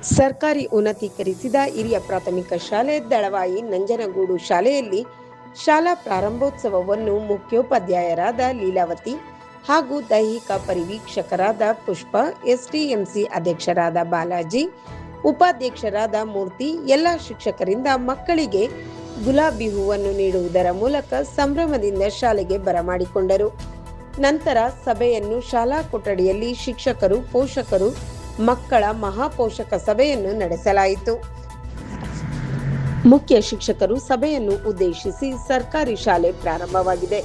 ಸರ್ಕಾರಿ ಉನ್ನತೀಕರಿಸಿದ ಹಿರಿಯ ಪ್ರಾಥಮಿಕ ಶಾಲೆ ದಳವಾಯಿ ನಂಜನಗೂಡು ಶಾಲೆಯಲ್ಲಿ ಶಾಲಾ ಪ್ರಾರಂಭೋತ್ಸವವನ್ನು ಮುಖ್ಯೋಪಾಧ್ಯಾಯರಾದ ಲೀಲಾವತಿ ಹಾಗೂ ದೈಹಿಕ ಪರಿವೀಕ್ಷಕರಾದ ಪುಷ್ಪ, ಎಸ್ಡಿಎಂಸಿ ಅಧ್ಯಕ್ಷರಾದ ಬಾಲಾಜಿ, ಉಪಾಧ್ಯಕ್ಷರಾದ ಮೂರ್ತಿ ಎಲ್ಲ ಶಿಕ್ಷಕರಿಂದ ಮಕ್ಕಳಿಗೆ ಗುಲಾಬಿ ಹೂವನ್ನು ನೀಡುವುದರ ಮೂಲಕ ಸಂಭ್ರಮದಿಂದ ಶಾಲೆಗೆ ಬರಮಾಡಿಕೊಂಡರು. ನಂತರ ಸಭೆಯನ್ನು ಶಾಲಾ ಕೊಠಡಿಯಲ್ಲಿ ಶಿಕ್ಷಕರು, ಪೋಷಕರು, ಮಕ್ಕಳ ಮಹಾಪೋಷಕ ಸಭೆಯನ್ನು ನಡೆಸಲಾಯಿತು. ಮುಖ್ಯ ಶಿಕ್ಷಕರು ಸಭೆಯನ್ನು ಉದ್ದೇಶಿಸಿ ಸರ್ಕಾರಿ ಶಾಲೆ ಪ್ರಾರಂಭವಾಗಿದೆ.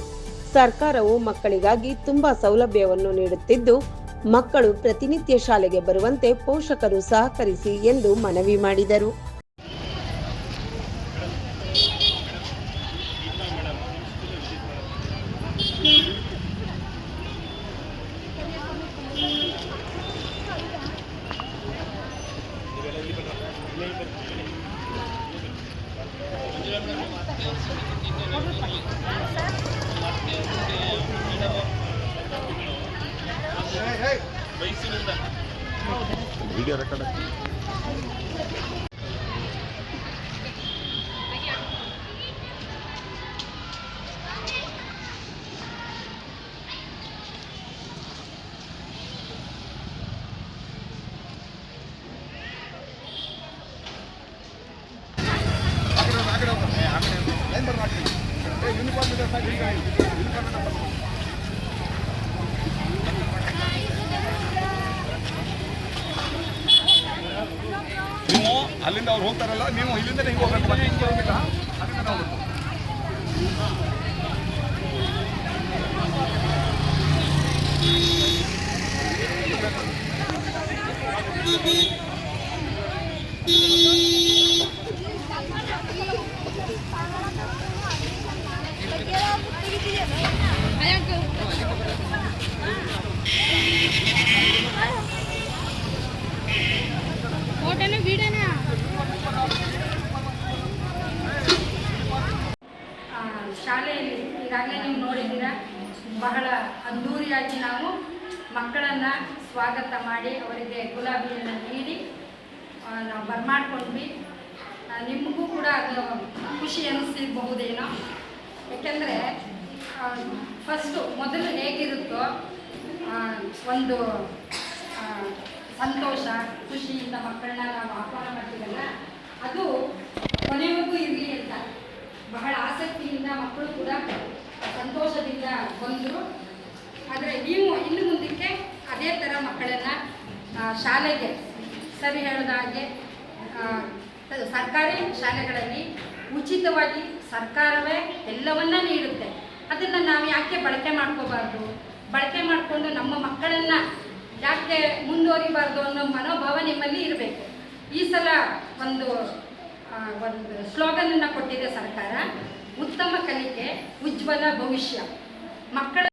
ಸರ್ಕಾರವು ಮಕ್ಕಳಿಗಾಗಿ ತುಂಬಾ ಸೌಲಭ್ಯವನ್ನು ನೀಡುತ್ತಿದ್ದು, ಮಕ್ಕಳು ಪ್ರತಿನಿತ್ಯ ಶಾಲೆಗೆ ಬರುವಂತೆ ಪೋಷಕರು ಸಹಕರಿಸಿ ಎಂದು ಮನವಿ ಮಾಡಿದರು. ವಿಡಿಯೋ ರೆಕಾರ್ಡ್ ನೀವು ಅಲ್ಲಿಂದ ಅವ್ರು ಹೋಗ್ತಾರಲ್ಲ, ನೀವು ಇಲ್ಲಿಂದ ಹಿಂಗೆ ಹೋಗಬೇಕು. ಅಲ್ಲಿಂದ ಹೋಗ್ಬೇಕು. ಶಾಲೆಯಲ್ಲಿ ಈಗಾಗಲೇ ನೀವು ನೋಡಿದ್ದೀರಾ, ಬಹಳ ಅದ್ಧೂರಿಯಾಗಿ ನಾವು ಮಕ್ಕಳನ್ನು ಸ್ವಾಗತ ಮಾಡಿ ಅವರಿಗೆ ಗುಲಾಬಿಯನ್ನು ನೀಡಿ ನಾವು ಬರಮಾಡ್ಕೊಂಡ್ವಿ. ನಿಮಗೂ ಕೂಡ ಅದು ಖುಷಿ ಅನ್ನಿಸಿರಬಹುದೇನೋ. ಯಾಕೆಂದರೆ ಮೊದಲು ಹೇಗಿರುತ್ತೋ ಒಂದು ಸಂತೋಷ, ಖುಷಿಯಿಂದ ಮಕ್ಕಳನ್ನ ನಾವು ಆಹ್ವಾನ ಮಾಡ್ತೀವಲ್ಲ, ಅದು ಕೊನೆವರೆಗೂ ಇರಲಿ ಅಂತ ಬಹಳ ಆಸಕ್ತಿಯಿಂದ ಮಕ್ಕಳು ಕೂಡ ಸಂತೋಷದಿಂದ ಬಂದರು. ಆದರೆ ನೀವು ಇನ್ನು ಮುಂದಕ್ಕೆ ಅದೇ ಥರ ಮಕ್ಕಳನ್ನು ಶಾಲೆಗೆ ಸರಿ ಹೇಳಿದ ಹಾಗೆ ಸರ್ಕಾರಿ ಶಾಲೆಗಳಲ್ಲಿ ಉಚಿತವಾಗಿ ಸರ್ಕಾರವೇ ಎಲ್ಲವನ್ನ ನೀಡುತ್ತೆ. ಅದನ್ನು ನಾವು ಯಾಕೆ ಬಳಕೆ ಮಾಡ್ಕೋಬಾರ್ದು? ಬಳಕೆ ಮಾಡಿಕೊಂಡು ನಮ್ಮ ಮಕ್ಕಳನ್ನು ಯಾಕೆ ಮುಂದುವರಿಬಾರ್ದು ಅನ್ನೋ ಮನೋಭಾವ ನಿಮ್ಮಲ್ಲಿ ಇರಬೇಕು. ಈ ಸಲ ಒಂದು ಸ್ಲೋಗನನ್ನು ಕೊಟ್ಟಿದೆ ಸರ್ಕಾರ, ಉತ್ತಮ ಕಲಿಕೆ ಉಜ್ವಲ ಭವಿಷ್ಯ. ಮಕ್ಕಳ